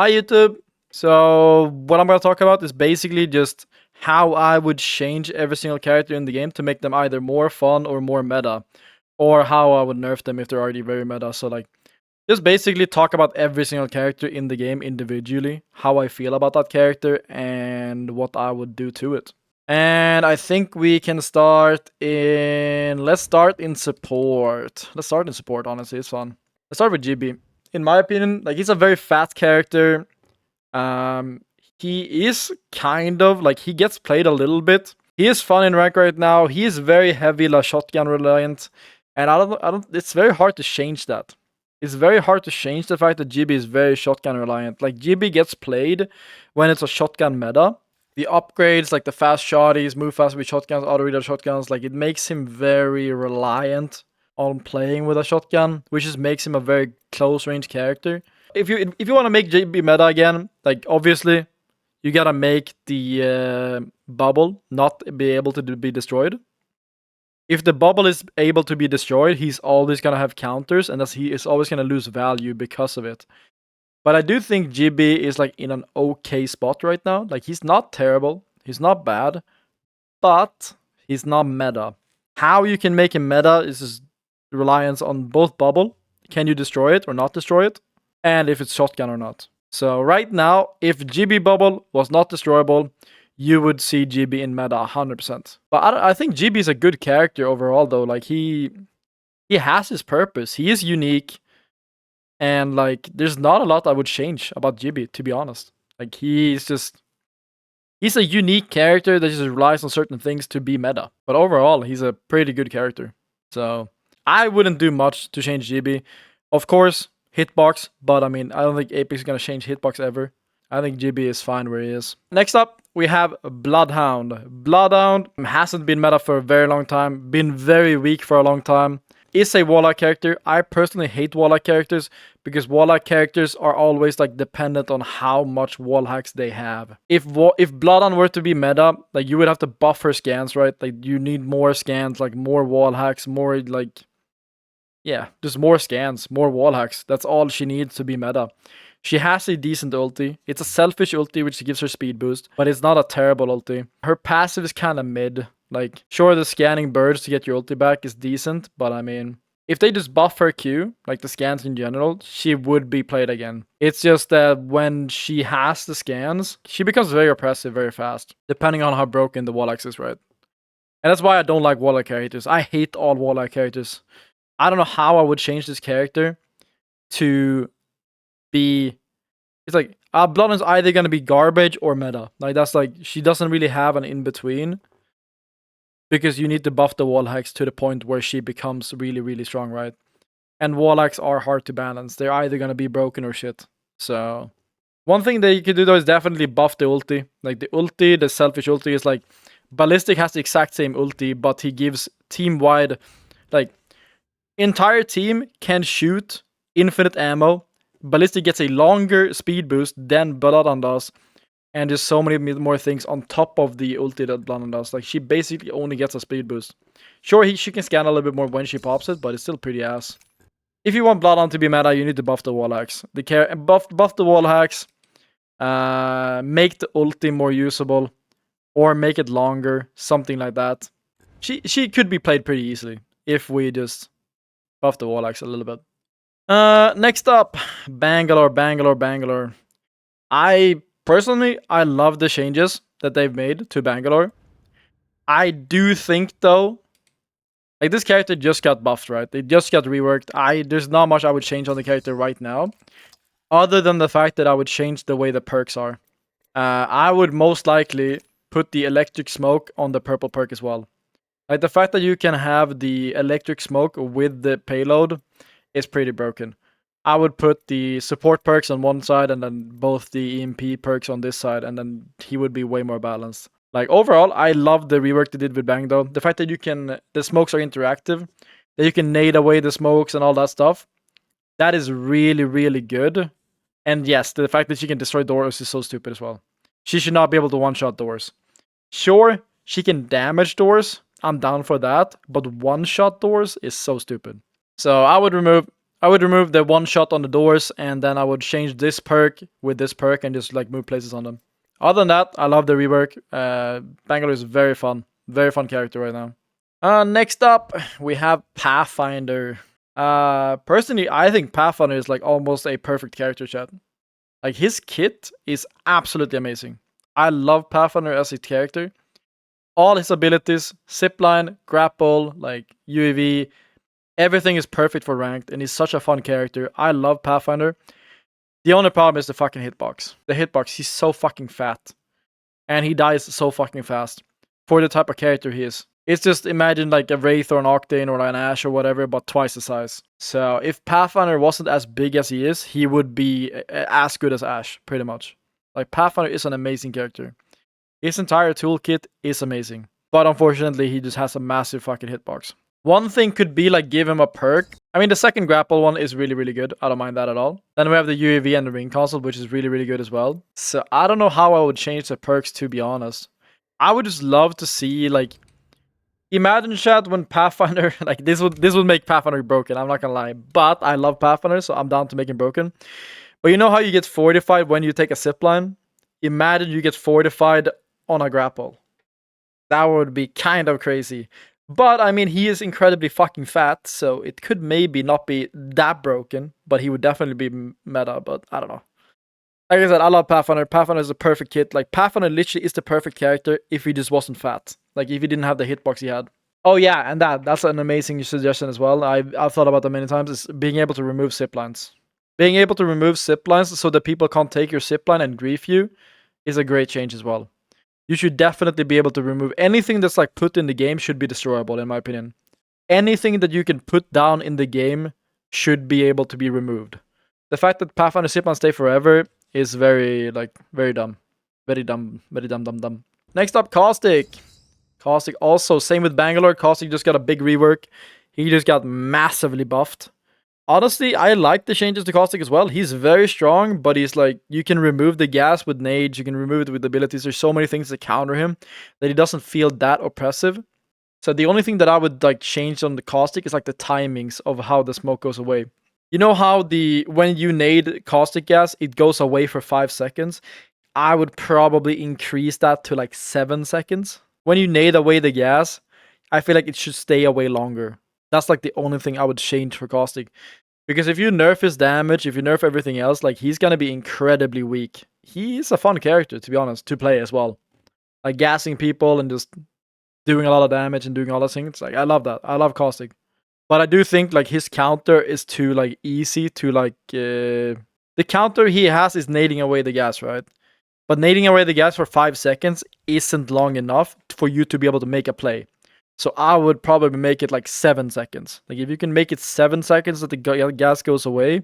Hi YouTube! So what I'm going to talk about is basically just how I would change every single character in the game to make them either more fun or more meta. Or how I would nerf them if they're already very meta. So like, just basically talk about every single character in the game individually, how I feel about that character, and what I would do to it. And I think we can start in... Let's start in support. Honestly, it's fun. Let's start with GB. In my opinion, like, he's a very fat character. Um, he is kind of like, he gets played a little bit. He is fun in rank right now. He is very heavy shotgun reliant, and I don't. It's very hard to change that. It's very hard to change the fact that GB is very shotgun reliant. Like, GB gets played when it's a shotgun meta. The upgrades, like the fast shotties, move fast with shotguns, auto reload shotguns, like, it makes him very reliant on playing with a shotgun, which just makes him a very close range character. If you want to make GB meta again, like, obviously you gotta make the bubble not be able to be destroyed. If the bubble is able to be destroyed, he's always gonna have counters, and thus he is always gonna lose value because of it. But I do think GB is like in an okay spot right now. Like, he's not terrible, he's not bad, but he's not meta. How you can make him meta is just reliance on both bubble. Can you destroy it or not destroy it? And if it's shotgun or not. So right now, if GB bubble was not destroyable, you would see GB in meta 100%. But I think GB is a good character overall, though. Like, he has his purpose. He is unique. And like, there's not a lot I would change about GB, to be honest. Like, he's a unique character that just relies on certain things to be meta. But overall, he's a pretty good character. So I wouldn't do much to change GB. Of course, hitbox, but I mean, I don't think Apex is gonna change hitbox ever. I think GB is fine where he is. Next up, we have Bloodhound. Bloodhound hasn't been meta for a very long time, been very weak for a long time. Is a Warlock character. I personally hate Warlock characters because Warlock characters are always like dependent on how much wall hacks they have. If Bloodhound were to be meta, like, you would have to buff her scans, right? Like, you need more scans, like more wall hacks, more like, yeah, just more scans, more wall hacks. That's all she needs to be meta. She has a decent ulti. It's a selfish ulti which gives her speed boost, but it's not a terrible ulti. Her passive is kind of mid. Like, sure, the scanning birds to get your ulti back is decent, but I mean, if they just buff her Q, like the scans in general, she would be played again. It's just that when she has the scans, she becomes very oppressive very fast, depending on how broken the wall is, right? And that's why I don't like Warlock characters. I hate all Warlock characters. I don't know how I would change this character to be... It's like, Bloodhound's either gonna be garbage or meta. Like, that's like, she doesn't really have an in-between. Because you need to buff the wall hacks to the point where she becomes really, really strong, right? And wall hacks are hard to balance. They're either gonna be broken or shit. So one thing that you could do though is definitely buff the ulti. Like, the ulti, the selfish ulti, is like, Ballistic has the exact same ulti, but he gives team-wide, like, entire team can shoot infinite ammo. Ballistic gets a longer speed boost than Bloodhound does. And there's so many more things on top of the ulti that Bloodhound does. Like, she basically only gets a speed boost. Sure, she can scan a little bit more when she pops it, but it's still pretty ass. If you want Bloodhound to be meta, you need to buff the wall hacks. Buff the wall hacks. Make the ulti more usable. Or make it longer. Something like that. She could be played pretty easily if we just buff the wall hacks a little bit. Next up, Bangalore. Personally, I love the changes that they've made to Bangalore. I do think, though, like, this character just got buffed, right? They just got reworked. There's not much I would change on the character right now, other than the fact that I would change the way the perks are. I would most likely put the electric smoke on the purple perk as well. Like, the fact that you can have the electric smoke with the payload is pretty broken. I would put the support perks on one side and then both the EMP perks on this side, and then he would be way more balanced. Like, overall, I love the rework they did with Bang, though. The fact that the smokes are interactive, that you can nade away the smokes and all that stuff, that is really, really good. And yes, the fact that she can destroy doors is so stupid as well. She should not be able to one-shot doors. Sure, she can damage doors. I'm down for that. But one-shot doors is so stupid. So I would remove I would remove the one shot on the doors, and then I would change this perk with this perk and just like move places on them. Other than that, I love the rework. Bangalore is very fun character right now. Next up, we have Pathfinder. Personally, I think Pathfinder is like almost a perfect character, chat. Like his kit is absolutely amazing. I love Pathfinder as a character. All his abilities, zipline, grapple, like UAV, everything is perfect for ranked, and he's such a fun character. I love Pathfinder. The only problem is the fucking hitbox. The hitbox, he's so fucking fat. And he dies so fucking fast. For the type of character he is. It's just imagine like a Wraith or an Octane or an Ashe or whatever, but twice the size. So if Pathfinder wasn't as big as he is, he would be as good as Ashe, pretty much. Like Pathfinder is an amazing character. His entire toolkit is amazing. But unfortunately, he just has a massive fucking hitbox. One thing could be like give him a perk. I mean, the second grapple one is really, really good. I don't mind that at all. Then we have the UAV and the ring console, which is really, really good as well. So I don't know how I would change the perks, to be honest. I would just love to see like, imagine chat when Pathfinder, like this would make Pathfinder broken. I'm not gonna lie, but I love Pathfinder, so I'm down to make him broken. But you know how you get fortified when you take a zipline? Imagine you get fortified on a grapple. That would be kind of crazy. But, I mean, he is incredibly fucking fat, so it could maybe not be that broken, but he would definitely be meta, but I don't know. Like I said, I love Pathfinder. Pathfinder is a perfect kit. Like, Pathfinder literally is the perfect character if he just wasn't fat. Like, if he didn't have the hitbox he had. Oh, yeah, and that's an amazing suggestion as well. I've thought about that many times, is being able to remove ziplines. Being able to remove ziplines so that people can't take your zipline and grief you is a great change as well. You should definitely be able to remove anything that's like put in the game should be destroyable, in my opinion. Anything that you can put down in the game should be able to be removed. The fact that Pathfinder ziplines stay forever is very dumb. Very dumb. Next up, Caustic. Caustic also, same with Bangalore. Caustic just got a big rework. He just got massively buffed. Honestly, I like the changes to Caustic as well. He's very strong, but he's like, you can remove the gas with nades, you can remove it with abilities. There's so many things that counter him that he doesn't feel that oppressive. So the only thing that I would like change on the Caustic is like the timings of how the smoke goes away. You know how when you nade Caustic gas, it goes away for 5 seconds? I would probably increase that to like 7 seconds. When you nade away the gas, I feel like it should stay away longer. That's like the only thing I would change for Caustic. Because if you nerf his damage, if you nerf everything else, like he's gonna be incredibly weak. He's a fun character, to be honest, to play as well. Like gassing people and just doing a lot of damage and doing all those things. Like I love that. I love Caustic. But I do think like his counter is too like easy to like the counter he has is nading away the gas, right? But nading away the gas for 5 seconds isn't long enough for you to be able to make a play. So I would probably make it like 7 seconds. Like if you can make it 7 seconds that the gas goes away,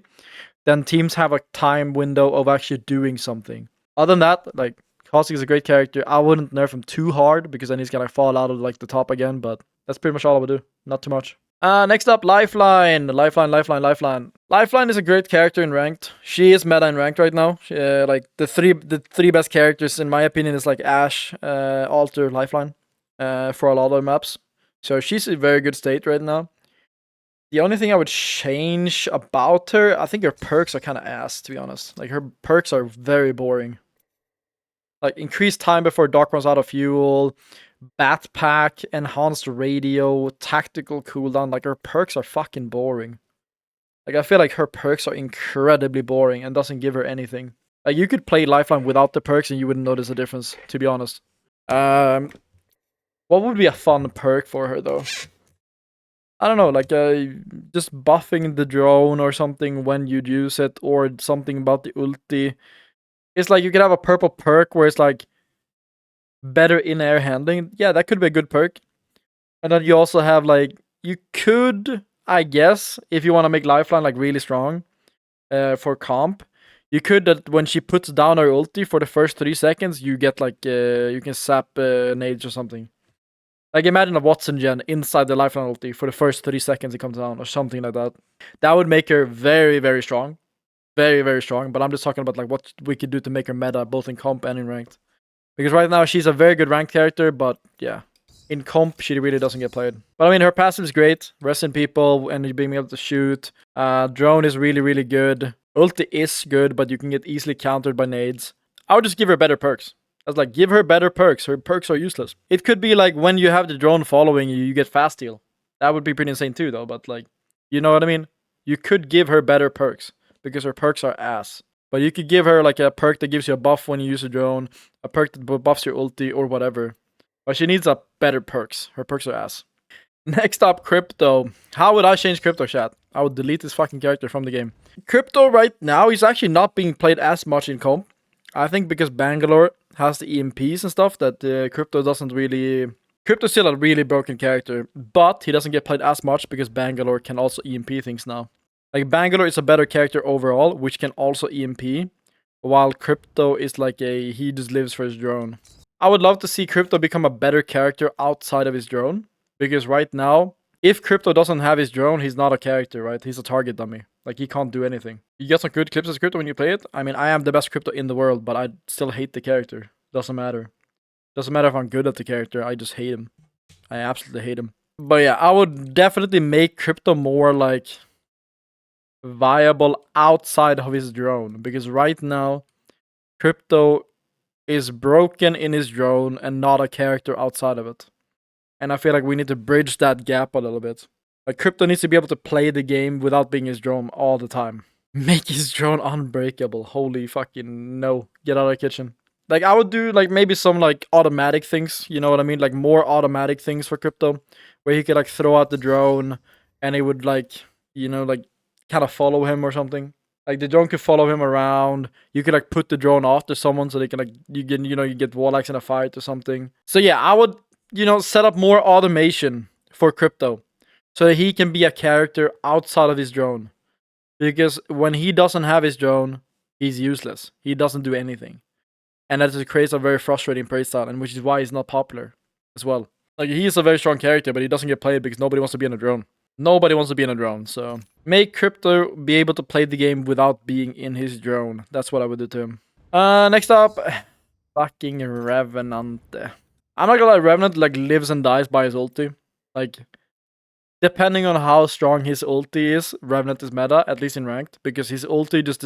then teams have a time window of actually doing something. Other than that, like Caustic is a great character. I wouldn't nerf him too hard because then he's gonna fall out of like the top again. But that's pretty much all I would do. Not too much. Next up, Lifeline. Lifeline is a great character in ranked. She is meta in ranked right now. Like the three best characters in my opinion is like Ashe, Alter, Lifeline. For a lot of maps. So she's in a very good state right now. The only thing I would change about her, I think her perks are kind of ass, to be honest. Like her perks are very boring. Like increased time before Doc runs out of fuel, Bat Pack, enhanced radio, tactical cooldown. Like her perks are fucking boring. Like I feel like her perks are incredibly boring and doesn't give her anything. Like you could play Lifeline without the perks and you wouldn't notice a difference, to be honest. What would be a fun perk for her, though? I don't know, like just buffing the drone or something when you use it, or something about the ulti. It's like you could have a purple perk where it's like better in-air handling. Yeah, that could be a good perk. And then you also have like, you could, I guess, if you want to make Lifeline like really strong for comp, you could that when she puts down her ulti for the first 3 seconds, you get like, you can sap nades or something. Like imagine a Watson gen inside the Lifeline ulti for the first 30 seconds it comes down or something like that. That would make her very, very strong. Very, very strong. But I'm just talking about like what we could do to make her meta both in comp and in ranked. Because right now she's a very good ranked character, but yeah. In comp, she really doesn't get played. But I mean, her passive is great. Resting people and being able to shoot. Drone is really, really good. Ulti is good, but you can get easily countered by nades. I would just give her better perks. I was like, give her better perks. Her perks are useless. It could be like when you have the drone following you, you get fast heal. That would be pretty insane too, though. But like, you know what I mean? You could give her better perks because her perks are ass. But you could give her like a perk that gives you a buff when you use a drone, a perk that buffs your ulti or whatever. But she needs a better perks. Her perks are ass. Next up, Crypto. How would I change Crypto, chat? I would delete this fucking character from the game. Crypto right now, he's actually not being played as much in comp. I think because Bangalore has the EMPs and stuff that Crypto doesn't really... Crypto's still a really broken character, but he doesn't get played as much because Bangalore can also EMP things now. Like, Bangalore is a better character overall, which can also EMP, while Crypto is like he just lives for his drone. I would love to see Crypto become a better character outside of his drone, because right now, if Crypto doesn't have his drone, he's not a character, right? He's a target dummy. Like, he can't do anything. You get some good clips as Crypto when you play it. I mean, I am the best Crypto in the world, but I still hate the character. Doesn't matter. Doesn't matter if I'm good at the character, I just hate him. I absolutely hate him. But yeah, I would definitely make Crypto more, like, viable outside of his drone. Because right now, Crypto is broken in his drone and not a character outside of it. And I feel like we need to bridge that gap a little bit. Like, Crypto needs to be able to play the game without being his drone all the time. Make his drone unbreakable. Holy fucking no. Get out of the kitchen. Like, I would do, like, maybe some, like, automatic things. You know what I mean? Like, more automatic things for Crypto. Where he could, like, throw out the drone. And it would, like, you know, like, kind of follow him or something. Like, the drone could follow him around. You could, like, put the drone after someone so they can, like, you get Warlocks in a fight or something. So, yeah, I would, you know, set up more automation for Crypto. So that he can be a character outside of his drone. Because when he doesn't have his drone, he's useless. He doesn't do anything. And that just creates a very frustrating playstyle, and which is why he's not popular as well. Like, he is a very strong character, but he doesn't get played because nobody wants to be in a drone. Nobody wants to be in a drone, so... Make Crypto be able to play the game without being in his drone. That's what I would do to him. Next up... Fucking Revenant. I'm not gonna lie, Revenant, like, lives and dies by his ulti. Like... Depending on how strong his ulti is, Revenant is meta, at least in ranked, because his ulti just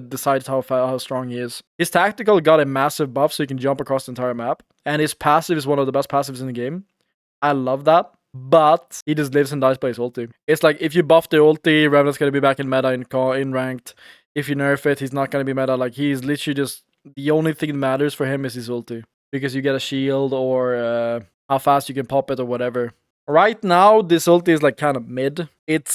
decides how strong he is. His tactical got a massive buff so he can jump across the entire map, and his passive is one of the best passives in the game. I love that, but he just lives and dies by his ulti. It's like, if you buff the ulti, Revenant's gonna be back in meta in ranked. If you nerf it, he's not gonna be meta. Like, he's literally just, the only thing that matters for him is his ulti, because you get a shield or how fast you can pop it or whatever. Right now, this ulti is like kind of mid. It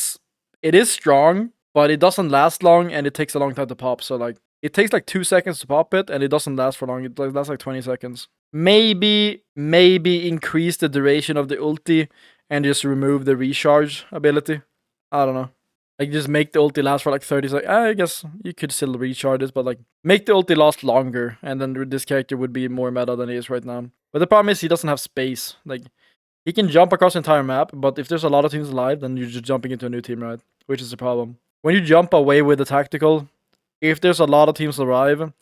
is strong, but it doesn't last long and it takes a long time to pop. So like, it takes like 2 seconds to pop it and it doesn't last for long. It lasts like 20 seconds. Maybe increase the duration of the ulti and just remove the recharge ability. I don't know. Like, just make the ulti last for like 30 seconds. I guess you could still recharge it, but like, make the ulti last longer and then this character would be more meta than he is right now. But the problem is he doesn't have space. Like, he can jump across the entire map, but if there's a lot of teams alive, then you're just jumping into a new team, right? Which is the problem. When you jump away with the tactical, if there's a lot of teams alive,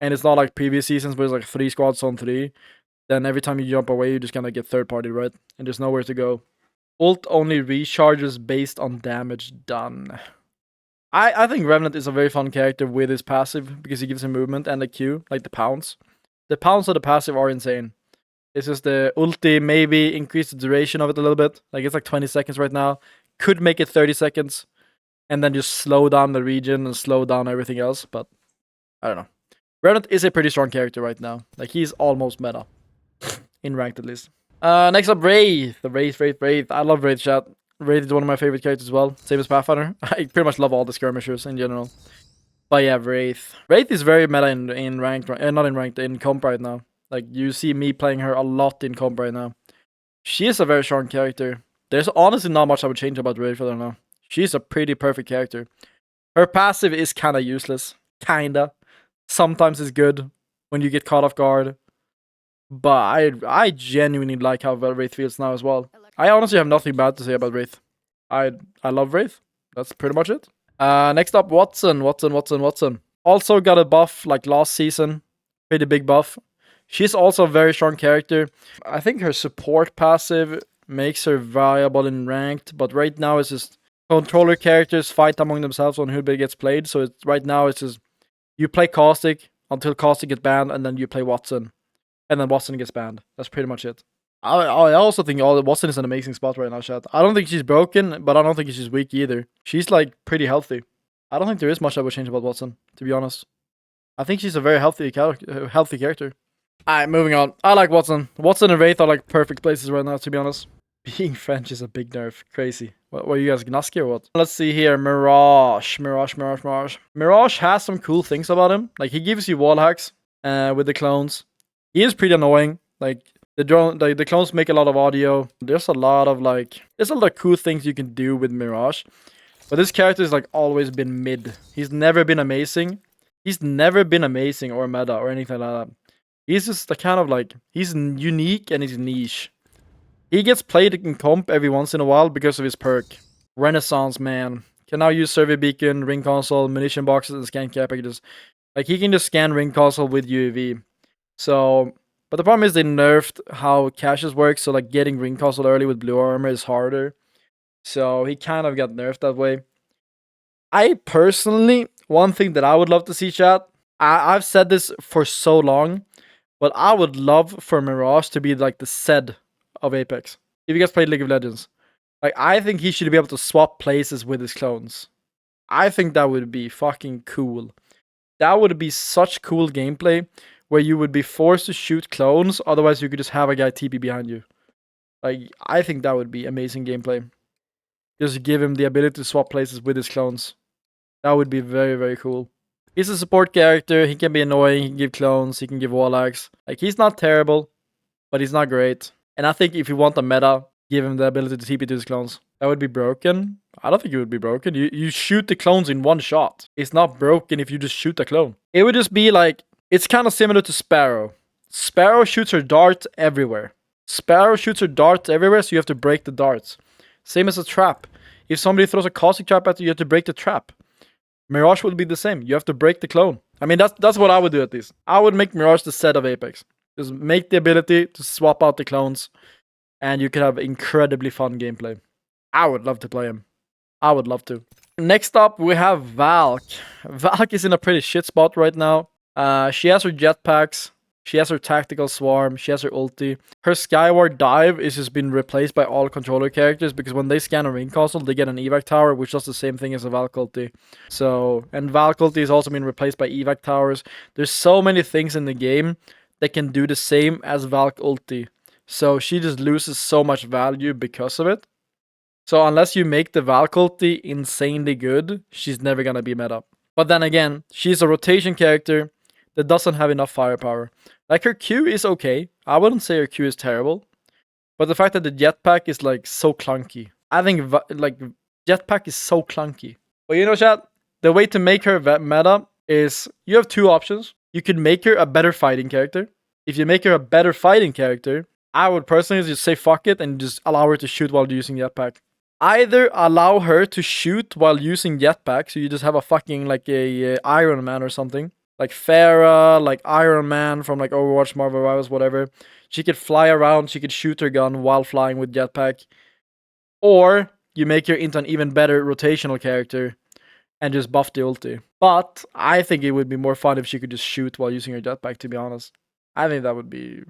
and it's not like previous seasons where it's like 3 squads on 3, then every time you jump away, you just kind of get third party, right? And there's nowhere to go. Ult only recharges based on damage done. I think Revenant is a very fun character with his passive, because he gives him movement and a Q, like the pounce. The pounce of the passive are insane. It's just the ulti, maybe increase the duration of it a little bit. Like, it's like 20 seconds right now. Could make it 30 seconds. And then just slow down the region and slow down everything else. But, I don't know. Revenant is a pretty strong character right now. Like, he's almost meta. In ranked, at least. Next up, Wraith. Wraith. I love Wraith, chat. Wraith is one of my favorite characters as well. Same as Pathfinder. I pretty much love all the skirmishers in general. But yeah, Wraith. Wraith is very meta in ranked. Not in ranked, in comp right now. Like, you see me playing her a lot in comp right now. She is a very strong character. There's honestly not much I would change about Wraith, I don't know. She's a pretty perfect character. Her passive is kind of useless. Kinda. Sometimes it's good when you get caught off guard. But I genuinely like how well Wraith feels now as well. I honestly have nothing bad to say about Wraith. I love Wraith. That's pretty much it. Next up, Watson. Also got a buff like last season. Pretty big buff. She's also a very strong character. I think her support passive makes her viable in ranked, but right now it's just controller characters fight among themselves on who gets played. So right now it's just you play Caustic until Caustic gets banned, and then you play Watson, and then Watson gets banned. That's pretty much it. I also think Watson is an amazing spot right now, chat. I don't think she's broken, but I don't think she's weak either. She's like pretty healthy. I don't think there is much I would change about Watson, to be honest. I think she's a very healthy character. Alright, moving on. I like Watson. Watson and Wraith are like perfect places right now, to be honest. Being French is a big nerf. Crazy. What are you guys, Gnaski or what? Let's see here. Mirage. Mirage has some cool things about him. Like, he gives you wall hacks with the clones. He is pretty annoying. Like, the clones make a lot of audio. There's a lot of cool things you can do with Mirage. But this character has like always been mid. He's never been amazing. He's never been amazing or meta or anything like that. He's just the kind of like, he's unique and he's niche. He gets played in comp every once in a while because of his perk. Renaissance Man. Can now use survey beacon, ring console, munition boxes, and scan care packages. Like, he can just scan ring console with UAV. So, but the problem is they nerfed how caches work. So like getting ring console early with blue armor is harder. So he kind of got nerfed that way. I personally, one thing that I would love to see, chat, I've said this for so long, but I would love for Mirage to be like the Zed of Apex. If you guys played League of Legends, like, I think he should be able to swap places with his clones. I think that would be fucking cool. That would be such cool gameplay where you would be forced to shoot clones, otherwise you could just have a guy TP behind you. Like, I think that would be amazing gameplay. Just give him the ability to swap places with his clones. That would be very, very cool. He's a support character. He can be annoying. He can give clones. He can give wall hacks. Like, he's not terrible, but he's not great. And I think if you want a meta, give him the ability to TP to his clones. That would be broken. I don't think it would be broken. You shoot the clones in one shot. It's not broken if you just shoot a clone. It would just be like, it's kind of similar to Sparrow. Sparrow shoots her darts everywhere. So you have to break the darts. Same as a trap. If somebody throws a caustic trap at you, you have to break the trap. Mirage would be the same. You have to break the clone. I mean, that's what I would do at least. I would make Mirage the Zed of Apex. Just make the ability to swap out the clones, and you could have incredibly fun gameplay. I would love to play him. I would love to. Next up, we have Valk. Valk is in a pretty shit spot right now. She has her jetpacks. She has her tactical swarm. She has her ulti. Her skyward dive is just been replaced by all controller characters because when they scan a ring console, they get an evac tower, which does the same thing as a Valk ulti. So, and Valk ulti has also been replaced by evac towers. There's so many things in the game that can do the same as Valk ulti. So she just loses so much value because of it. So unless you make the Valk ulti insanely good, she's never gonna be meta. But then again, she's a rotation character that doesn't have enough firepower. Like, her Q is okay. I wouldn't say her Q is terrible. But the fact that the jetpack is like so clunky. I think like jetpack is so clunky. But you know, chat, the way to make her meta is you have two options. You can make her a better fighting character. If you make her a better fighting character, I would personally just say fuck it and just allow her to shoot while using jetpack. Either allow her to shoot while using jetpack, so you just have a fucking like a Iron Man or something. Like Pharah, like Iron Man from like Overwatch, Marvel Rivals, whatever. She could fly around, she could shoot her gun while flying with jetpack. Or you make her into an even better rotational character and just buff the ulti. But I think it would be more fun if she could just shoot while using her jetpack, to be honest. I think that'd be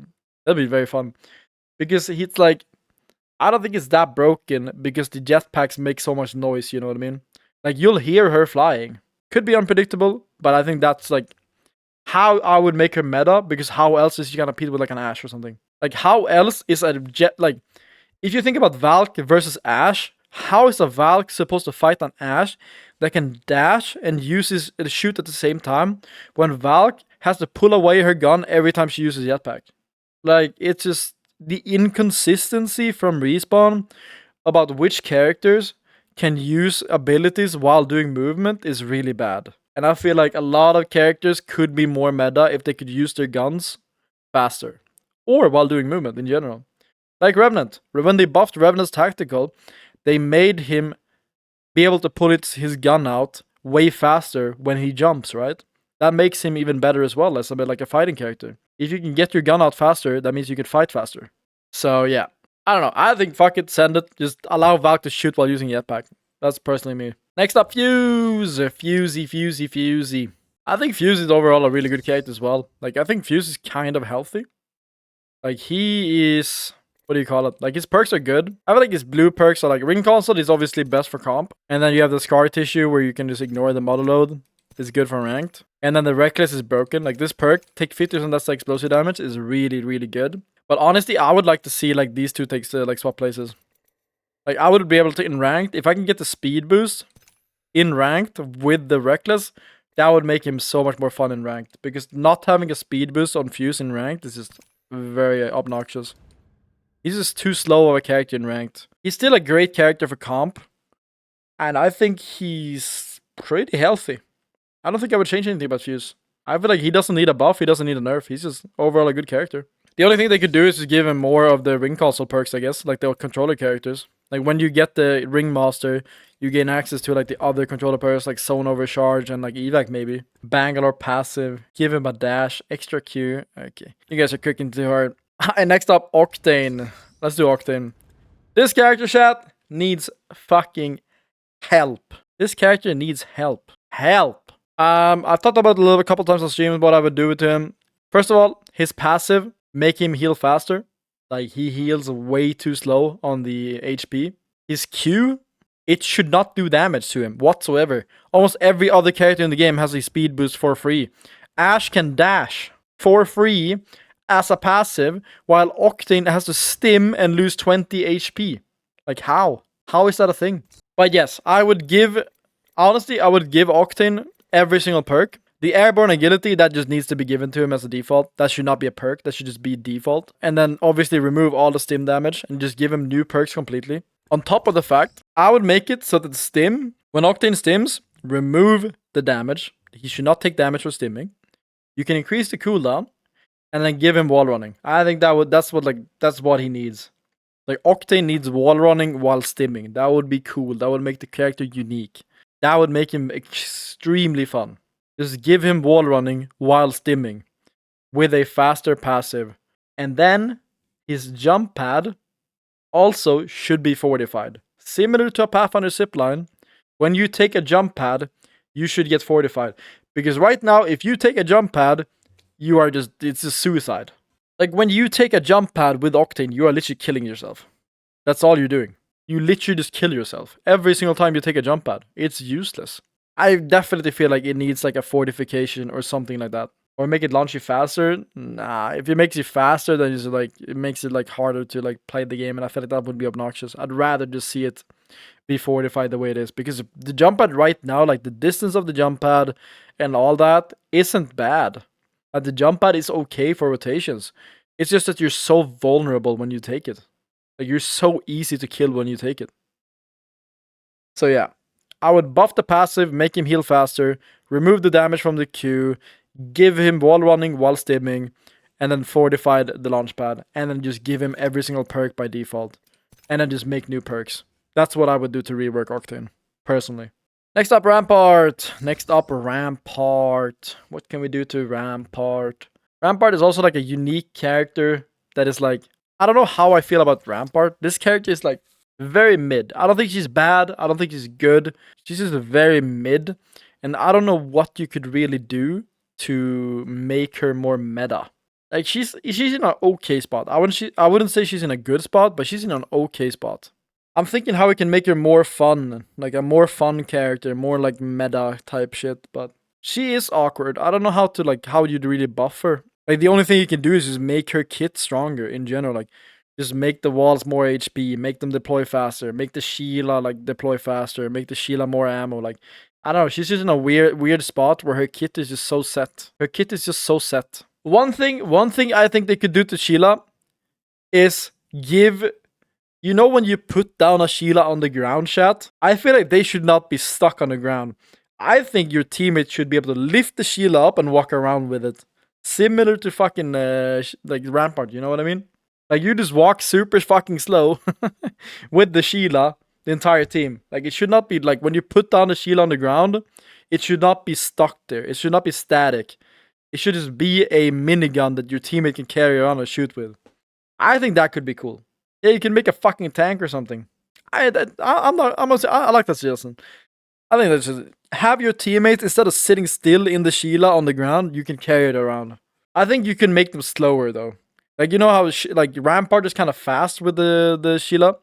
very fun. Because it's like, I don't think it's that broken because the jetpacks make so much noise, you know what I mean? Like, you'll hear her flying. Could be unpredictable, but I think that's like how I would make her meta, because how else is she gonna compete with like an Ashe or something? Like, how else is a jet, like, if you think about Valk versus Ashe, how is a Valk supposed to fight an Ashe that can dash and shoot at the same time when Valk has to pull away her gun every time she uses jetpack? Like, it's just the inconsistency from Respawn about which characters can use abilities while doing movement is really bad. And I feel like a lot of characters could be more meta if they could use their guns faster. Or while doing movement in general. Like Revenant. When they buffed Revenant's tactical, they made him be able to pull his gun out way faster when he jumps, right? That makes him even better as well, as a bit like a fighting character. If you can get your gun out faster, that means you can fight faster. So yeah, I don't know. I think fuck it, send it. Just allow Valk to shoot while using jetpack. That's personally me. Next up, Fuse. Fusey. I think Fuse is overall a really good character as well. Like, I think Fuse is kind of healthy. Like, he is... What do you call it? Like, his perks are good. I feel like his blue perks are like... Ring Consult is obviously best for comp. And then you have the Scar Tissue where you can just ignore the Model Load. It's good for ranked. And then the Reckless is broken. Like, this perk, take 50% less explosive damage, is really, really good. But honestly, I would like to see, like, these two takes like, swap places. Like, I would be able to, in ranked, if I can get the speed boost in ranked with the Reckless, that would make him so much more fun in ranked. Because not having a speed boost on Fuse in ranked is just very obnoxious. He's just too slow of a character in ranked. He's still a great character for comp. And I think he's pretty healthy. I don't think I would change anything about Fuse. I feel like he doesn't need a buff, he doesn't need a nerf. He's just overall a good character. The only thing they could do is just give him more of the Ring Console perks, I guess. Like the controller characters. Like when you get the Ringmaster, you gain access to like the other controller perks like Zone Overcharge and like Evac maybe. Bangalore passive. Give him a dash. Extra Q. Okay. You guys are cooking too hard. And next up, Octane. Let's do Octane. This character, chat, needs fucking help. This character needs help. Help. I've thought about it a couple times on stream what I would do with him. First of all, his passive, make him heal faster. Like, he heals way too slow on the HP. His Q, it should not do damage to him whatsoever. Almost every other character in the game has a speed boost for free. Ashe can dash for free as a passive, while Octane has to stim and lose 20 HP. Like, how? How is that a thing? But yes, I would give... Honestly, I would give Octane every single perk. The Airborne Agility, that just needs to be given to him as a default. That should not be a perk. That should just be default. And then obviously remove all the stim damage and just give him new perks completely. On top of the fact, I would make it so that the stim, when Octane stims, remove the damage. He should not take damage for stimming. You can increase the cooldown and then give him wall running. I think that's what he needs. Like, Octane needs wall running while stimming. That would be cool. That would make the character unique. That would make him extremely fun. Just give him wall running while stimming with a faster passive. And then his jump pad also should be fortified. Similar to a Pathfinder zipline, when you take a jump pad, you should get fortified. Because right now, if you take a jump pad, it's a suicide. Like, when you take a jump pad with Octane, you are literally killing yourself. That's all you're doing. You literally just kill yourself. Every single time you take a jump pad. It's useless. I definitely feel like it needs like a fortification or something like that. Or make it launch you faster. Nah, if it makes you faster, then it makes it like harder to like play the game, and I feel like that would be obnoxious. I'd rather just see it be fortified the way it is, because the jump pad right now, like the distance of the jump pad and all that, isn't bad. Like, the jump pad is okay for rotations. It's just that you're so vulnerable when you take it. Like, you're so easy to kill when you take it. So yeah, I would buff the passive, make him heal faster, remove the damage from the Q, give him wall running while stimming, and then fortify the launch pad, and then just give him every single perk by default, and then just make new perks. That's what I would do to rework Octane, personally. Next up, Rampart. What can we do to Rampart? Rampart is also like a unique character that is like... I don't know how I feel about Rampart. This character is like very mid. I don't think she's bad. I don't think she's good. She's just very mid. And I don't know what you could really do to make her more meta. Like, she's in an okay spot. I wouldn't say she's in a good spot, but she's in an okay spot. I'm thinking how we can make her more fun. Like, a more fun character, more like meta type shit. But she is awkward. I don't know how you'd really buff her. Like, the only thing you can do is just make her kit stronger in general. Like, just make the walls more HP, make them deploy faster, make the Sheila, like, deploy faster, make the Sheila more ammo. Like, I don't know, she's just in a weird spot where her kit is just so set. Her kit is just so set. One thing I think they could do to Sheila is give... You know when you put down a Sheila on the ground, chat? I feel like they should not be stuck on the ground. I think your teammates should be able to lift the Sheila up and walk around with it. Similar to fucking, like, Rampart, you know what I mean? Like, you just walk super fucking slow with the Sheila, the entire team. Like, it should not be, like, when you put down the Sheila on the ground, it should not be stuck there. It should not be static. It should just be a minigun that your teammate can carry around and shoot with. I think that could be cool. Yeah, you can make a fucking tank or something. I like that suggestion. I think that's just have your teammates, instead of sitting still in the Sheila on the ground, you can carry it around. I think you can make them slower though. Like, you know how like Rampart is kind of fast with the Sheila.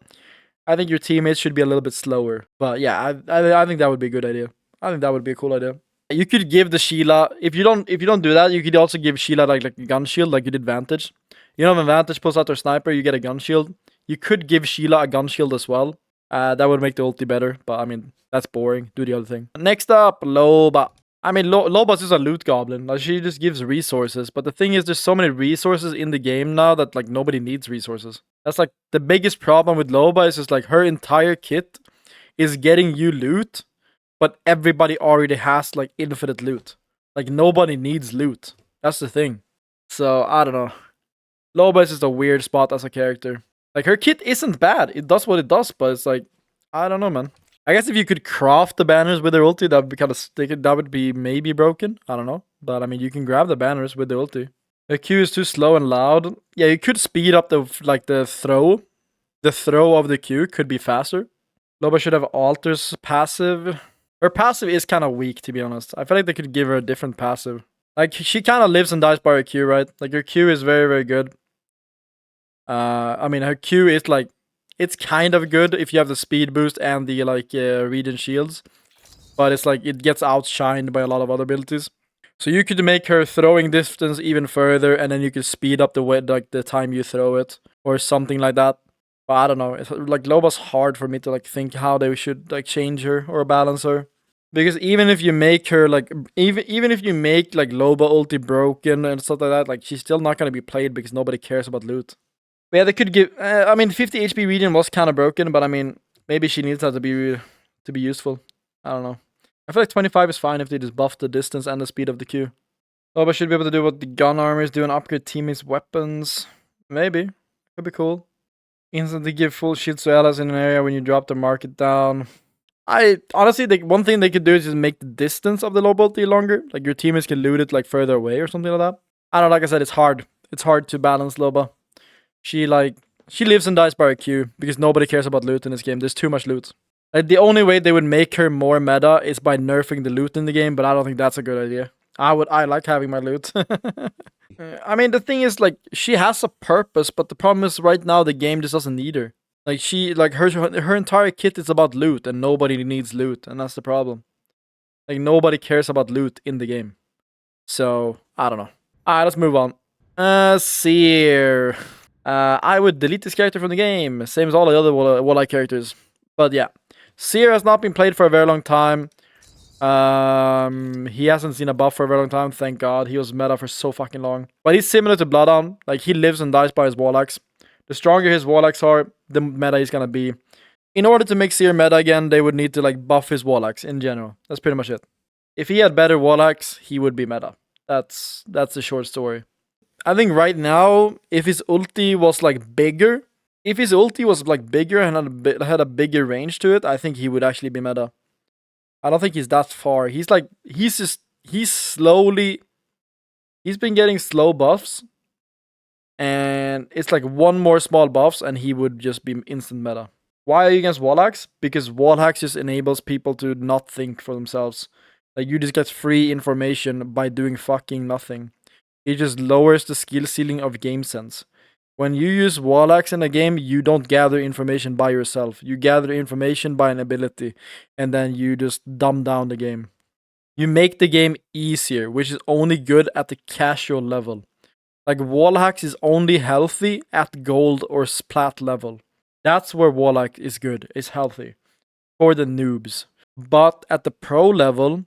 I think your teammates should be a little bit slower. But yeah, I think that would be a good idea. I think that would be a cool idea. You could give the Sheila, if you don't do that, you could also give Sheila like a gun shield, like you did Vantage. You know, when Vantage pulls out their sniper, you get a gun shield. You could give Sheila a gun shield as well. That would make the ulti better, but I mean, that's boring. Do the other thing. Next up, Loba. I mean, Loba's just a loot goblin. Like, she just gives resources. But the thing is, there's so many resources in the game now that, like, nobody needs resources. That's, like, the biggest problem with Loba is just, like, her entire kit is getting you loot, but everybody already has, like, infinite loot. Like, nobody needs loot. That's the thing. So, I don't know. Loba is just a weird spot as a character. Like, her kit isn't bad. It does what it does, but it's like, I don't know, man. I guess if you could craft the banners with their ulti, that would be kind of that would be maybe broken. I don't know. But I mean, you can grab the banners with the ulti. The Q is too slow and loud. Yeah, you could speed up the throw. The throw of the Q could be faster. Loba should have Alter's passive. Her passive is kind of weak, to be honest. I feel like they could give her a different passive. Like, she kind of lives and dies by her Q, right? Like, her Q is very, very good. I mean, her Q is like, it's kind of good if you have the speed boost and the regen shields, but it's like it gets outshined by a lot of other abilities. So you could make her throwing distance even further, and then you could speed up the time you throw it, or something like that. But I don't know. It's like, Loba's hard for me to like think how they should like change her or balance her. Because even if you make her like even if you make like Loba ulti broken and stuff like that, like, she's still not gonna be played because nobody cares about loot. But yeah, they could give. I mean, 50 HP regen was kind of broken, but I mean, maybe she needs that to be useful. I don't know. I feel like 25 is fine if they just buff the distance and the speed of the Q. Loba should be able to do what the gun armors do and upgrade teammates' weapons. Maybe. Could be cool. Instantly give full shields to allies in an area when you drop the market down. I honestly think one thing they could do is just make the distance of the Loba ulti longer. Like, your teammates can loot it like further away or something like that. I don't know, like I said, it's hard. It's hard to balance Loba. She lives and dies by her Q because nobody cares about loot in this game. There's too much loot. Like, the only way they would make her more meta is by nerfing the loot in the game, but I don't think that's a good idea. I like having my loot. I mean, the thing is, like, she has a purpose, but the problem is right now the game just doesn't need her. Like, her entire kit is about loot, and nobody needs loot, and that's the problem. Like, nobody cares about loot in the game. So, I don't know. Alright, let's move on. Seer. I would delete this character from the game, same as all the other Walleye characters. But yeah, Seer has not been played for a very long time. He hasn't seen a buff for a very long time, thank God. He was meta for so fucking long. But he's similar to Bloodhound. Like, he lives and dies by his Warlocks. The stronger his Warlocks are, the meta he's gonna be. In order to make Seer meta again, they would need to like buff his Warlocks in general. That's pretty much it. If he had better Warlocks, he would be meta. That's the short story. I think right now, if his ulti was like bigger, and had a bigger range to it, I think he would actually be meta. I don't think he's that far. He's been getting slow buffs, and it's like one more small buffs, and he would just be instant meta. Why are you against wall hacks? Because wall hacks just enables people to not think for themselves. Like, you just get free information by doing fucking nothing. It just lowers the skill ceiling of game sense. When you use wall hacks in a game, you don't gather information by yourself. You gather information by an ability, and then you just dumb down the game. You make the game easier, which is only good at the casual level. Like, wall hacks is only healthy at gold or plat level. That's where wall hack is good, is healthy. For the noobs. But at the pro level,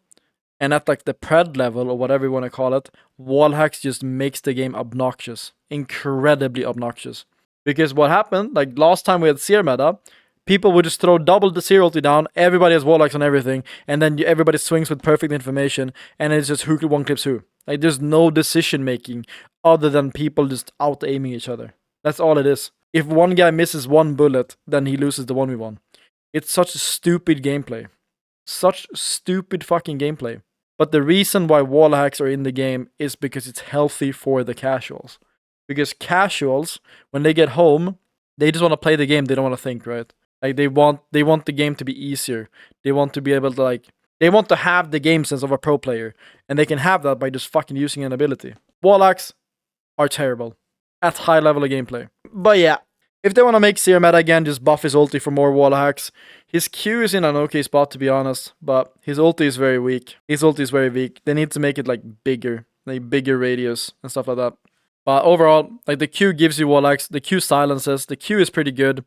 and at like the pred level, or whatever you want to call it, wall hacks just makes the game obnoxious. Incredibly obnoxious. Because what happened, like last time we had Seer meta, people would just throw double the Seer ulti down, everybody has wall hacks on everything, and then everybody swings with perfect information, and it's just who one clips who. Like, there's no decision making other than people just out aiming each other. That's all it is. If one guy misses one bullet, then he loses the 1v1. It's such stupid gameplay. Such stupid fucking gameplay. But the reason why wall hacks are in the game is because it's healthy for the casuals. Because casuals, when they get home, they just want to play the game. They don't want to think, right? Like they want the game to be easier. They want to be able to they want to have the game sense of a pro player, and they can have that by just fucking using an ability. Wall hacks are terrible at high level of gameplay. But yeah, if they want to make Seer meta again, just buff his ulti for more wall hacks. His Q is in an okay spot, to be honest, but his ulti is very weak. His ulti is very weak. They need to make it like bigger radius and stuff like that. But overall, like the Q gives you wall hacks, the Q silences, the Q is pretty good.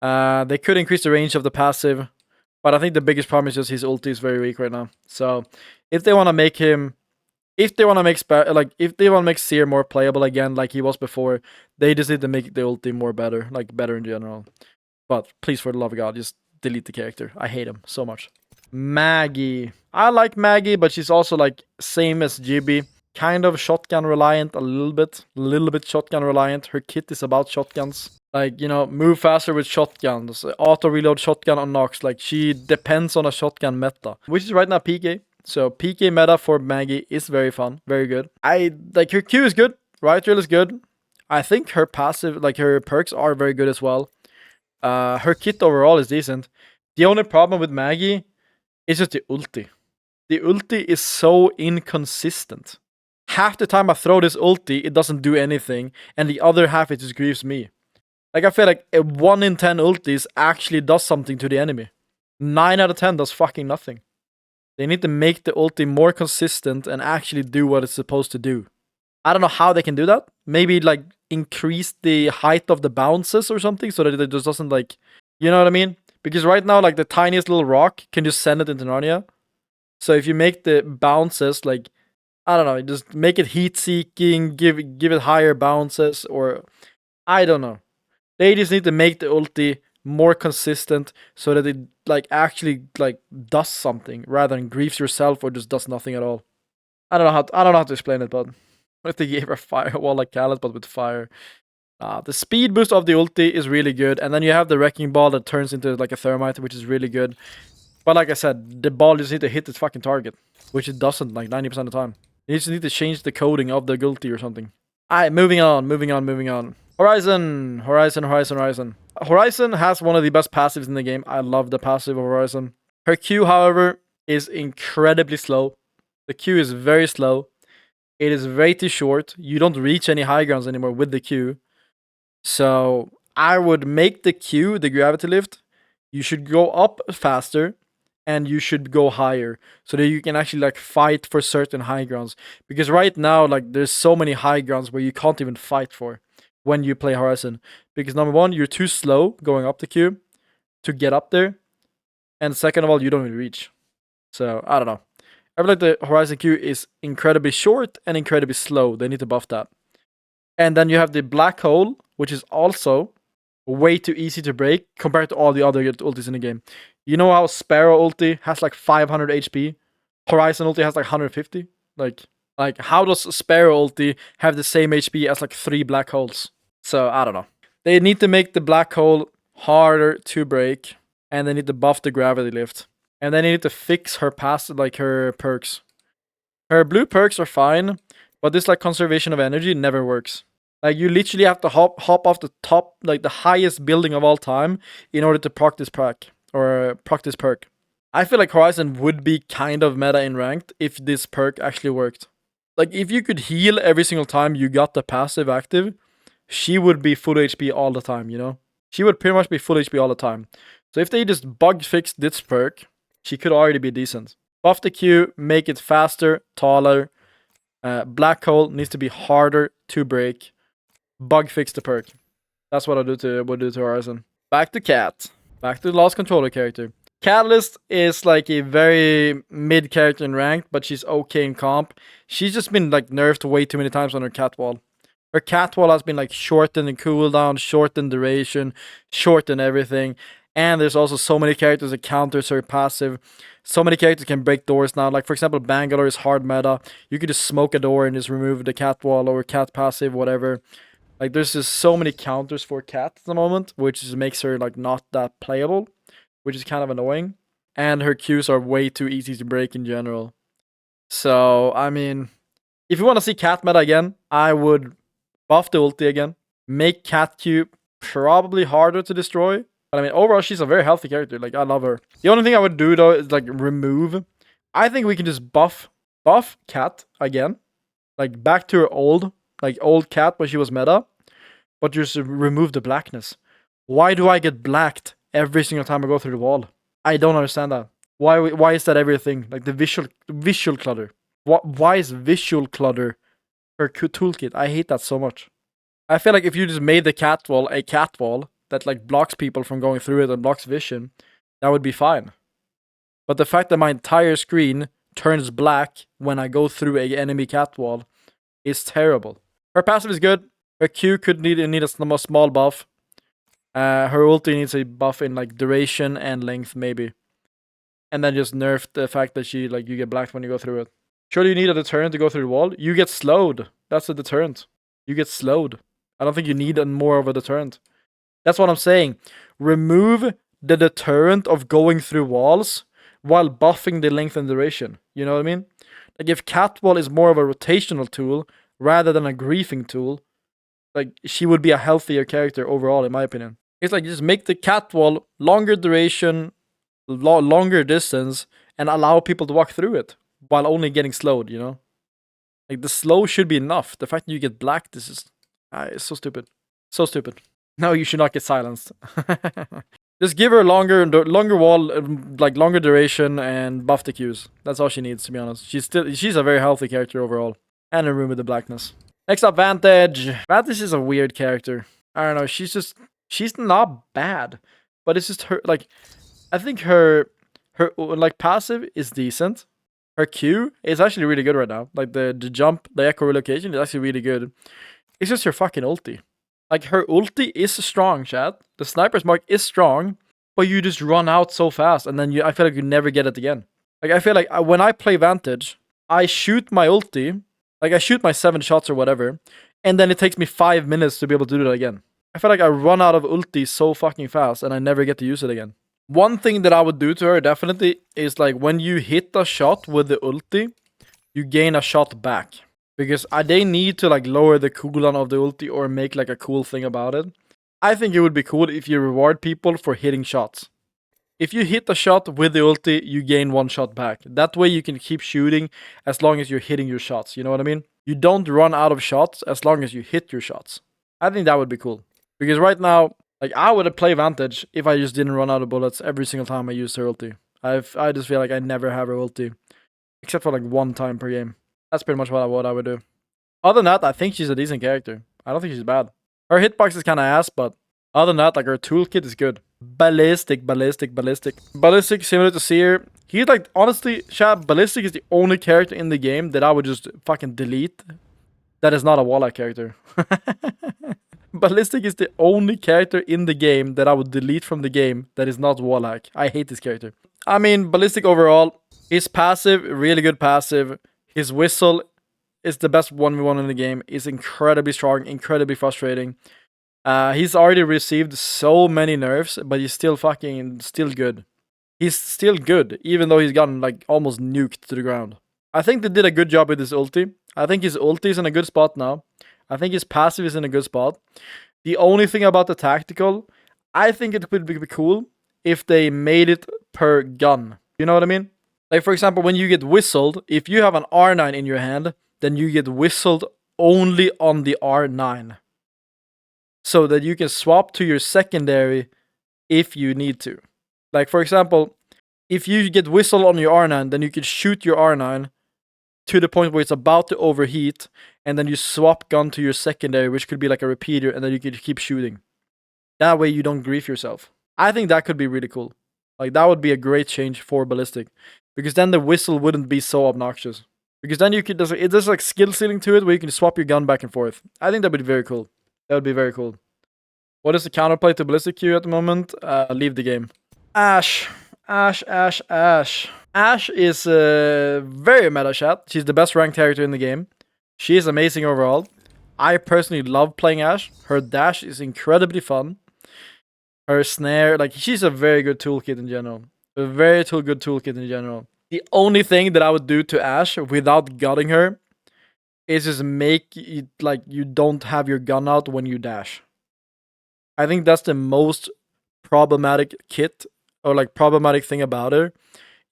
They could increase the range of the passive, but I think the biggest problem is just his ulti is very weak right now. So if they want to make him, if they want to make Seer more playable again, like he was before, they just need to make the ulti more better, like better in general. But please, for the love of God, just delete the character. I hate him so much. Maggie. I like Maggie, but she's also like same as Gibby. Kind of shotgun reliant, a little bit shotgun reliant. Her kit is about shotguns. Like, you know, move faster with shotguns, auto reload shotgun on Nox. Like, she depends on a shotgun meta, which is right now PK. So PK meta for Maggie is very fun, very good. I like her Q is good, right drill is good. I think her passive, like her perks are very good as well. Her kit overall is decent. The only problem with Maggie is just the ulti. The ulti is so inconsistent. Half the time I throw this ulti, it doesn't do anything, and the other half it just grieves me. Like, I feel like a 1 in 10 ultis actually does something to the enemy. 9 out of 10 does fucking nothing. They need to make the ulti more consistent and actually do what it's supposed to do. I don't know how they can do that. Maybe, like, increase the height of the bounces or something so that it just doesn't, like... You know what I mean? Because right now, like, the tiniest little rock can just send it into Narnia. So if you make the bounces, like... I don't know, just make it heat-seeking, give it higher bounces, or... I don't know. They just need to make the ulti more consistent so that it like actually like does something rather than grieves yourself or just does nothing at all. I don't know how to explain it, but if they gave her firewall like Khaled but with fire. The speed boost of the ulti is really good, and then you have the wrecking ball that turns into like a thermite, which is really good. But like I said, the ball just need to hit its fucking target, which it doesn't like 90% of the time. You just need to change the coding of the ulti or something. Alright, moving on. Horizon has one of the best passives in the game. I love the passive of Horizon. Her Q, however, is incredibly slow. The Q is very slow. It is way too short. You don't reach any high grounds anymore with the Q. So I would make the Q, the gravity lift. You should go up faster and you should go higher so that you can actually like fight for certain high grounds. Because right now, like there's so many high grounds where you can't even fight for when you play Horizon. Because number one, you're too slow going up the Q to get up there. And second of all, you don't even reach. So, I don't know. I feel like the Horizon Q is incredibly short and incredibly slow. They need to buff that. And then you have the Black Hole, which is also way too easy to break compared to all the other ultis in the game. You know how Sparrow ulti has like 500 HP? Horizon ulti has like 150? Like how does Sparrow ulti have the same HP as like 3 black holes? So, I don't know. They need to make the black hole harder to break, and they need to buff the gravity lift. And then they need to fix her her perks. Her blue perks are fine, but this like conservation of energy never works. Like you literally have to hop off the top, like the highest building of all time, in order to proc this perk. I feel like Horizon would be kind of meta in ranked if this perk actually worked. Like if you could heal every single time you got the passive active, she would be full HP all the time, you know? She would pretty much be full HP all the time. So if they just bug fix this perk, she could already be decent. Buff the Q, make it faster, taller. Black hole needs to be harder to break. Bug fix the perk. That's what I would do to Horizon. Back to Cat. Back to the last controller character. Catalyst is like a very mid character in ranked, but she's okay in comp. She's just been like nerfed way too many times on her cat wall. Her cat wall has been like shortened in cooldown, shortened duration, shortened everything. And there's also so many characters that counters her passive. So many characters can break doors now. Like for example, Bangalore is hard meta. You could just smoke a door and just remove the cat wall or cat passive, whatever. Like there's just so many counters for cat at the moment, which just makes her like not that playable, which is kind of annoying. And her Qs are way too easy to break in general. So, I mean, if you want to see cat meta again, I would buff the ulti again. Make Cat Q probably harder to destroy. But I mean, overall, she's a very healthy character. Like, I love her. The only thing I would do, though, is, like, remove. I think we can just buff Cat again. Like, back to her old Cat when she was meta. But just remove the blackness. Why do I get blacked every single time I go through the wall? I don't understand that. Why is that everything? Like, the visual clutter. Why is visual clutter her toolkit? I hate that so much. I feel like if you just made the cat wall a cat wall that like blocks people from going through it and blocks vision, that would be fine. But the fact that my entire screen turns black when I go through a enemy cat wall is terrible. Her passive is good. Her Q could need a small buff. Her ulti needs a buff in like duration and length maybe. And then just nerf the fact that you get blacked when you go through it. Surely you need a deterrent to go through the wall. You get slowed. That's a deterrent. You get slowed. I don't think you need more of a deterrent. That's what I'm saying. Remove the deterrent of going through walls while buffing the length and duration. You know what I mean? Like if Catwall is more of a rotational tool rather than a griefing tool, like she would be a healthier character overall, in my opinion. It's like just make the Catwall longer duration, longer distance, and allow people to walk through it while only getting slowed, you know? Like the slow should be enough. The fact that you get black, this is it's so stupid. So stupid. No, you should not get silenced. Just give her longer wall, like longer duration, and buff the Qs. That's all she needs, to be honest. She's a very healthy character overall. And remove the blackness. Next up, Vantage. Vantage is a weird character. I don't know. She's not bad, but it's just her. Like, I think her like passive is decent. Her Q is actually really good right now. Like the jump, the echo relocation is actually really good. It's just her fucking ulti. Like, her ulti is strong, chat. The sniper's mark is strong, but you just run out so fast, and then I feel like you never get it again. Like, I feel like when I play Vantage, I shoot my ulti, like, I shoot my 7 shots or whatever, and then it takes me 5 minutes to be able to do that again. I feel like I run out of ulti so fucking fast, and I never get to use it again. One thing that I would do to her, definitely, is, like, when you hit a shot with the ulti, you gain a shot back. Because they need to like lower the cooldown of the ulti or make like a cool thing about it. I think it would be cool if you reward people for hitting shots. If you hit a shot with the ulti, you gain 1 shot back. That way you can keep shooting as long as you're hitting your shots. You know what I mean? You don't run out of shots as long as you hit your shots. I think that would be cool. Because right now, like I would play Vantage if I just didn't run out of bullets every single time I used her ulti. I just feel like I never have her ulti. Except for like 1 time per game. That's pretty much what I would do. Other than that, I think she's a decent character. I don't think she's bad. Her hitbox is kind of ass, but other than that, like her toolkit is good. Ballistic, similar to Seer. He's like, honestly, chat, Ballistic is the only character in the game that I would just fucking delete. That is not a Wallach character. Ballistic is the only character in the game that I would delete from the game that is not Wallach. I hate this character. I mean, Ballistic overall, his passive, really good passive. His whistle is the best 1v1 in the game. He's incredibly strong, incredibly frustrating. He's already received so many nerfs, but he's still good. He's still good, even though he's gotten like almost nuked to the ground. I think they did a good job with his ulti. I think his ulti is in a good spot now. I think his passive is in a good spot. The only thing about the tactical, I think it would be cool if they made it per gun. You know what I mean? Like, for example, when you get whistled, if you have an R9 in your hand, then you get whistled only on the R9. So that you can swap to your secondary if you need to. Like, for example, if you get whistled on your R9, then you can shoot your R9 to the point where it's about to overheat, and then you swap gun to your secondary, which could be like a repeater, and then you can keep shooting. That way you don't grief yourself. I think that could be really cool. Like, that would be a great change for Ballistic. Because then the whistle wouldn't be so obnoxious. Because then you could, there's like skill ceiling to it where you can swap your gun back and forth. I think that would be very cool. That would be very cool. What is the counterplay to Ballistic Q at the moment? Leave the game. Ashe. Ashe is very meta chat. She's the best ranked character in the game. She is amazing overall. I personally love playing Ashe. Her dash is incredibly fun. Her snare, like, she's a very good toolkit in general. A very good toolkit in general. The only thing that I would do to Ashe without gutting her is just make it like you don't have your gun out when you dash. I think that's the most problematic kit or like problematic thing about her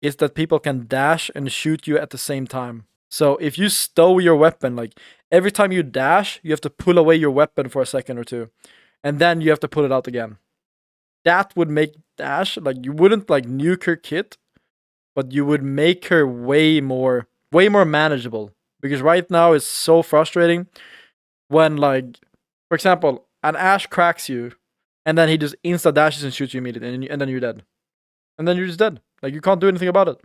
is that people can dash and shoot you at the same time. So if you stow your weapon, like every time you dash, you have to pull away your weapon for a second or two, and then you have to pull it out again. That would make dash like you wouldn't like nuke her kit, but you would make her way more manageable. Because right now it's so frustrating when like, for example, an Ashe cracks you, and then he just insta dashes and shoots you immediately, and then you're dead, and then you're just dead. Like you can't do anything about it.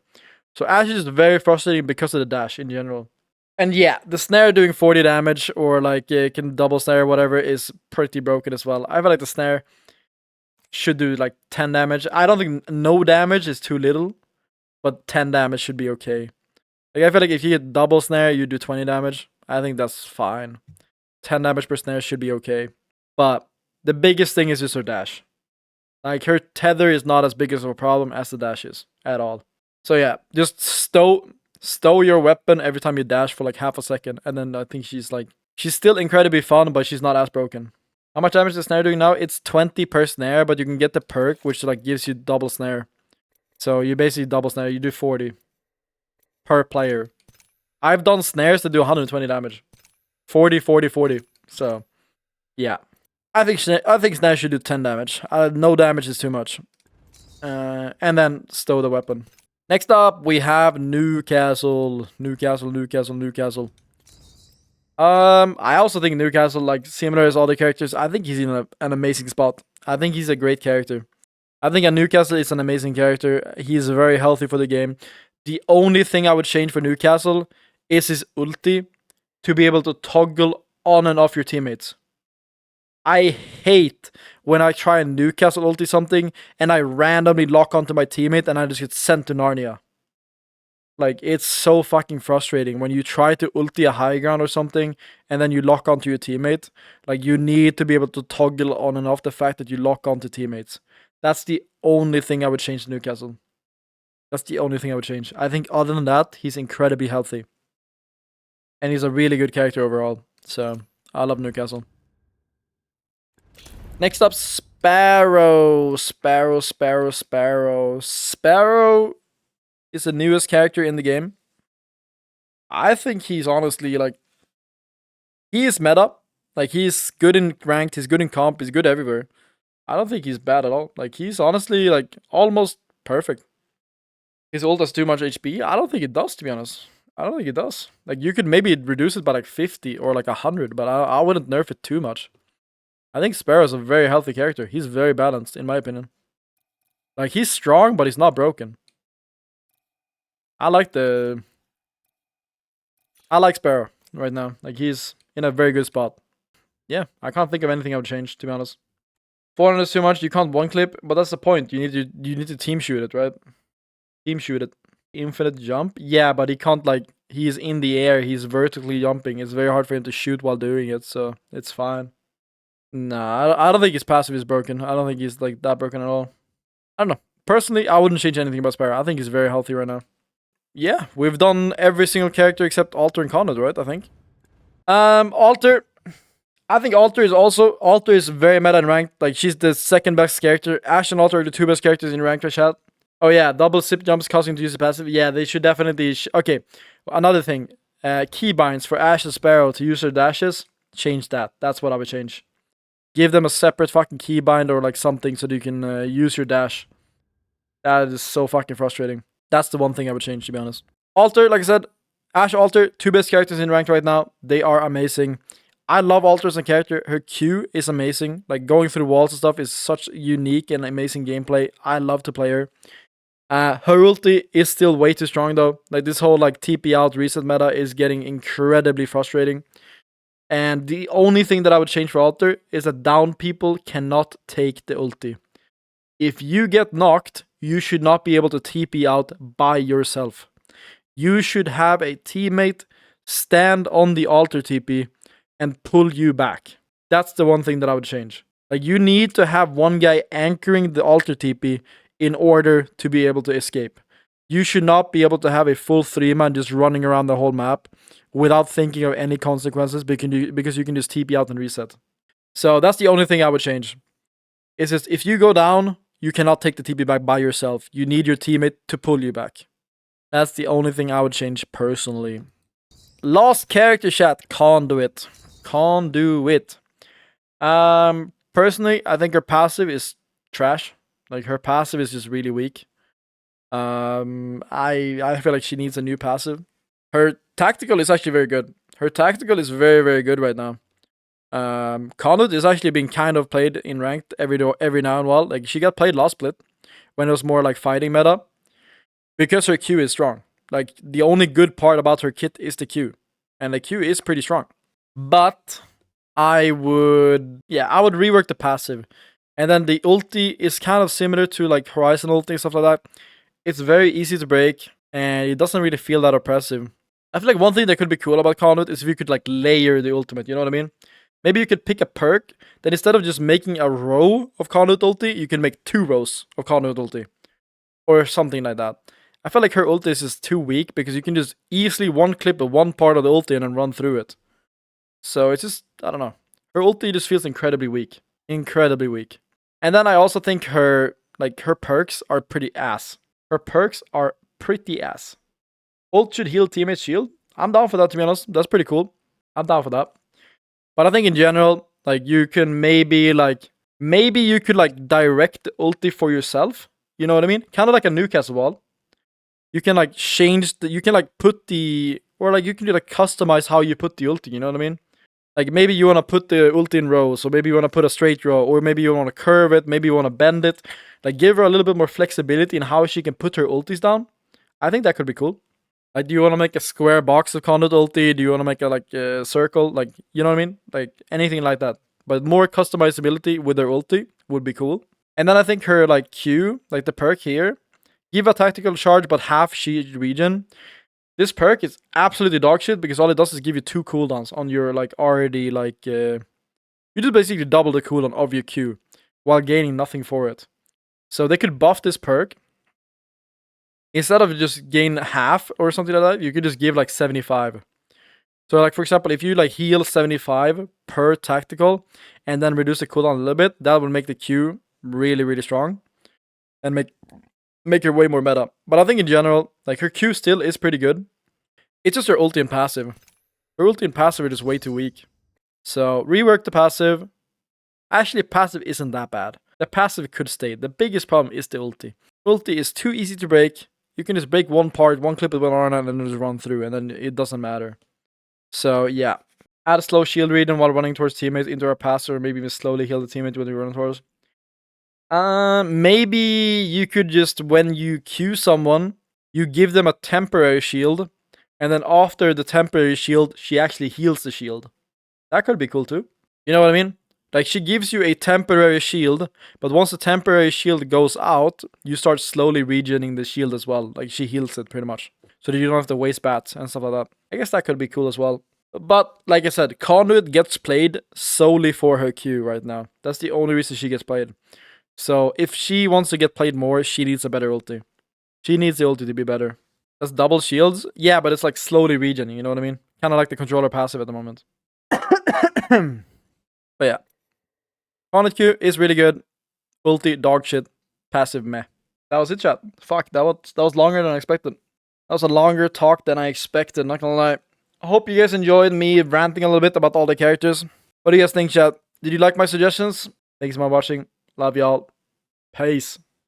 So Ashe is just very frustrating because of the dash in general. And yeah, the snare doing 40 damage or like it can double snare or whatever is pretty broken as well. I feel like the snare should do like 10 damage. I don't think no damage is too little, but 10 damage should be okay. Like I feel like if you get double snare, you do 20 damage. I think that's fine. 10 damage per snare should be okay. But the biggest thing is just her dash. Like her tether is not as big of a problem as the dash is at all. So yeah, just stow your weapon every time you dash for like half a second, and then I think she's still incredibly fun, but she's not as broken. How much damage is the snare doing now? It's 20 per snare, but you can get the perk which like gives you double snare. So you basically double snare, you do 40 per player. I've done snares that do 120 damage. 40, 40, 40. So yeah. I think snare should do 10 damage. No damage is too much. And then stow the weapon. Next up, we have NoobKento. I also think NoobKento, like similar as all the characters, I think he's in an amazing spot. I think he's a great character. I think a NoobKento is an amazing character. He's very healthy for the game. The only thing I would change for NoobKento is his ulti to be able to toggle on and off your teammates. I hate when I try and NoobKento ulti something and I randomly lock onto my teammate and I just get sent to Narnia. Like, it's so fucking frustrating when you try to ulti a high ground or something and then you lock onto your teammate. Like, you need to be able to toggle on and off the fact that you lock onto teammates. That's the only thing I would change to NoobKento. That's the only thing I would change. I think other than that, he's incredibly healthy. And he's a really good character overall. So, I love NoobKento. Next up, Sparrow. Sparrow is the newest character in the game. I think he's honestly like, he is meta. Like, he's good in ranked, he's good in comp, he's good everywhere. I don't think he's bad at all. Like, he's honestly like almost perfect. His ult has too much HP. I don't think it does, to be honest. I don't think it does. Like, you could maybe reduce it by like 50 or like 100, but I wouldn't nerf it too much. I think Sparrow is a very healthy character. He's very balanced, in my opinion. Like, he's strong, but he's not broken. I like Sparrow right now. Like, he's in a very good spot. Yeah, I can't think of anything I would change, to be honest. 400 is too much. You can't one clip, but that's the point. You need to team shoot it, right? Team shoot it. Infinite jump. Yeah, but he can't, like, he's in the air. He's vertically jumping. It's very hard for him to shoot while doing it, so it's fine. Nah, I don't think his passive is broken. I don't think he's like that broken at all. I don't know. Personally, I wouldn't change anything about Sparrow. I think he's very healthy right now. Yeah, we've done every single character except Alter and Conrad, right? I think. Alter. I think Alter is very meta and ranked. Like, she's the second best character. Ashe and Alter are the two best characters in ranked chat. Oh yeah, double zip jumps causing to use the passive. Yeah, they should definitely. Okay, another thing. Keybinds for Ashe and Sparrow to use their dashes. Change that. That's what I would change. Give them a separate fucking keybind or like something so that you can use your dash. That is so fucking frustrating. That's the one thing I would change, to be honest. Alter, like I said, Ashe, Alter, two best characters in ranked right now. They are amazing. I love Alter as a character. Her Q is amazing. Like, going through walls and stuff is such unique and amazing gameplay. I love to play her. Her ulti is still way too strong though. Like, this whole like TP out reset meta is getting incredibly frustrating. And the only thing that I would change for Alter is that down people cannot take the ulti. If you get knocked, you should not be able to TP out by yourself. You should have a teammate stand on the Alter TP and pull you back. That's the one thing that I would change. Like, you need to have one guy anchoring the Alter TP in order to be able to escape. You should not be able to have a full 3-man just running around the whole map without thinking of any consequences because you can just TP out and reset. So that's the only thing I would change. It's just if you go down, you cannot take the TP back by yourself. You need your teammate to pull you back. That's the only thing I would change personally. Last character chat, Conduit. Conduit. Personally, I think her passive is trash. Like her passive is just really weak. I feel like she needs a new passive. Her tactical is actually very good. Her tactical is very, very good right now. Conduit is actually being kind of played in ranked every now and while. Like she got played last split when it was more like fighting meta because her Q is strong. Like the only good part about her kit is the Q, and the Q is pretty strong. But I would rework the passive, and then the ulti is kind of similar to like Horizon ulti and stuff like that. It's very easy to break, and it doesn't really feel that oppressive. I feel like one thing that could be cool about Conduit is if you could like layer the ultimate, you know what I mean? Maybe you could pick a perk that instead of just making a row of Conduit ulti, you can make 2 rows of Conduit ulti. Or something like that. I feel like her ulti is just too weak because you can just easily one clip of one part of the ulti and then run through it. So it's just, I don't know. Her ulti just feels incredibly weak. Incredibly weak. And then I also think her perks are pretty ass. Her perks are pretty ass. Ult should heal teammate shield. I'm down for that, to be honest. That's pretty cool. I'm down for that. But I think in general, like you can maybe you could like direct the ulti for yourself. You know what I mean? Kind of like a Newcastle wall. You can like change you can like put you can like customize how you put the ulti, you know what I mean? Like maybe you want to put the ulti in rows, or maybe you want to put a straight row, or maybe you want to curve it, maybe you want to bend it. Like give her a little bit more flexibility in how she can put her ultis down. I think that could be cool. Like, do you want to make a square box of Conduit ulti? Do you want to make a circle? Like, you know what I mean? Like anything like that. But more customizability with her ulti would be cool. And then I think her like Q, like the perk here, give a tactical charge but half shield regen. This perk is absolutely dog shit because all it does is give you 2 cooldowns on your like already like you just basically double the cooldown of your Q while gaining nothing for it. So they could buff this perk. Instead of just gain half or something like that, you could just give like 75. So like for example, if you like heal 75 per tactical and then reduce the cooldown a little bit, that would make the Q really, really strong and make her way more meta. But I think in general, like her Q still is pretty good. It's just her ulti and passive. Her ulti and passive are just way too weak. So rework the passive. Actually, passive isn't that bad. The passive could stay. The biggest problem is the ulti. Ulti is too easy to break. You can just break one part, one clip with one arm, and then just run through, and then it doesn't matter. So yeah, add a slow shield regen while running towards teammates into our passer, or maybe even slowly heal the teammate when you run towards. Maybe you could just, when you Q someone, you give them a temporary shield, and then after the temporary shield, she actually heals the shield. That could be cool too. You know what I mean? Like she gives you a temporary shield, but once the temporary shield goes out, you start slowly regening the shield as well. Like she heals it pretty much. So that you don't have to waste bats and stuff like that. I guess that could be cool as well. But like I said, Conduit gets played solely for her Q right now. That's the only reason she gets played. So if she wants to get played more, she needs a better ulti. She needs the ulti to be better. That's double shields. Yeah, but it's like slowly regening, you know what I mean? Kind of like the controller passive at the moment. But yeah. Conduit Q is really good. Ulti, dog shit. Passive, meh. That was it, chat. Fuck, that was longer than I expected. That was a longer talk than I expected, not gonna lie. I hope you guys enjoyed me ranting a little bit about all the characters. What do you guys think, chat? Did you like my suggestions? Thanks for watching. Love y'all. Peace.